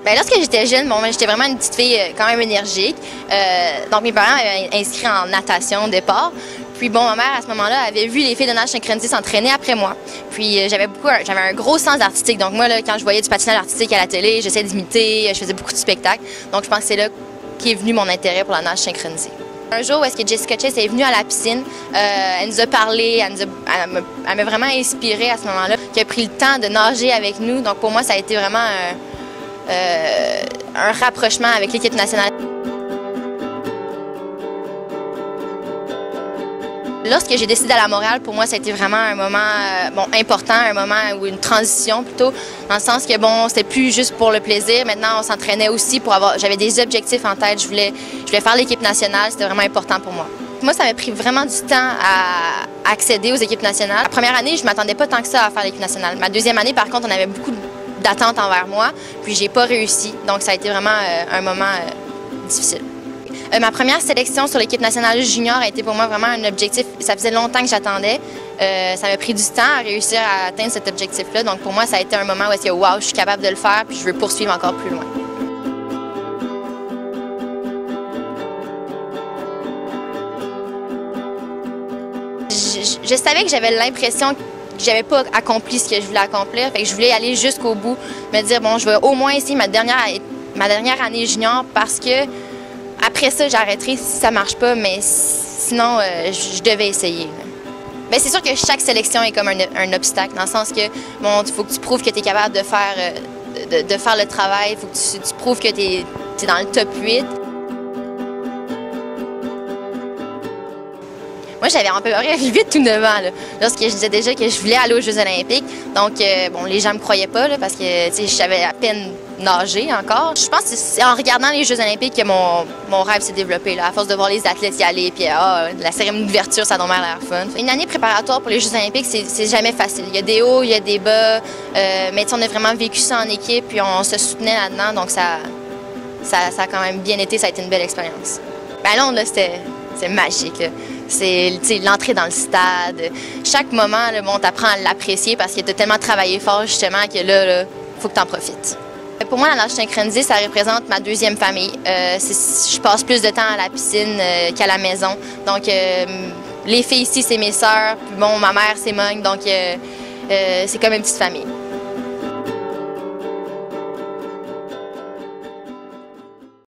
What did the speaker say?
Bien, lorsque j'étais jeune, bon, j'étais vraiment une petite fille quand même énergique. Donc mes parents m'avaient inscrit en natation au départ. Puis bon, ma mère, à ce moment-là, avait vu les filles de nage synchronisé s'entraîner après moi. Puis j'avais un gros sens artistique. Donc moi, là, quand je voyais du patinage artistique à la télé, j'essayais d'imiter, je faisais beaucoup de spectacles. Donc je pense que c'est là qu'est venu mon intérêt pour la nage synchronisée. Un jour où est-ce que Jessica Chase est venue à la piscine, elle nous a parlé, elle m'a vraiment inspirée à ce moment-là, qui a pris le temps de nager avec nous. Donc pour moi, ça a été vraiment un rapprochement avec l'équipe nationale. Lorsque j'ai décidé d'aller à Montréal, pour moi, ça a été vraiment un moment important, un moment ou une transition plutôt, dans le sens que bon, c'était plus juste pour le plaisir. Maintenant, on s'entraînait aussi pour j'avais des objectifs en tête. Je voulais faire l'équipe nationale, c'était vraiment important pour moi. Moi, ça m'a pris vraiment du temps à accéder aux équipes nationales. La première année, je ne m'attendais pas tant que ça à faire l'équipe nationale. Ma deuxième année, par contre, on avait beaucoup d'attentes envers moi, puis j'ai pas réussi. Donc, ça a été vraiment un moment difficile. Ma première sélection sur l'équipe nationale junior a été pour moi vraiment un objectif. Ça faisait longtemps que j'attendais. Ça m'a pris du temps à réussir à atteindre cet objectif-là. Donc pour moi, ça a été un moment où est-ce que wow, je suis capable de le faire puis je veux poursuivre encore plus loin. Je savais que j'avais l'impression que j'avais pas accompli ce que je voulais accomplir. Fait que je voulais aller jusqu'au bout, me dire bon, je vais au moins essayer ma dernière année junior parce que après ça, j'arrêterai si ça marche pas, mais sinon, je devais essayer. Mais c'est sûr que chaque sélection est comme un obstacle, dans le sens que, bon, il faut que tu prouves que tu es capable de faire le travail, il faut que tu prouves que tu es dans le top 8. Moi, j'avais à peu près 8 ou 9 ans, là, lorsque je disais déjà que je voulais aller aux Jeux olympiques. Donc, bon, les gens me croyaient pas, là, parce que, je savais à peine nager encore. Je pense que c'est en regardant les Jeux olympiques que mon rêve s'est développé, là, à force de voir les athlètes y aller, puis la cérémonie d'ouverture, ça a vraiment l'air fun. Une année préparatoire pour les Jeux olympiques, c'est jamais facile. Il y a des hauts, il y a des bas, mais on a vraiment vécu ça en équipe, puis on se soutenait là-dedans, donc ça a quand même bien été, ça a été une belle expérience. Ben là, c'est magique, là. C'est l'entrée dans le stade. Chaque moment, bon, tu apprends à l'apprécier parce que tu as tellement travaillé fort justement que là, faut que tu en profites. Pour moi, la nage synchronisée, ça représente ma deuxième famille. Je passe plus de temps à la piscine qu'à la maison. Donc, les filles ici, c'est mes sœurs. Puis bon, ma mère, c'est Mogne. Donc, c'est comme une petite famille.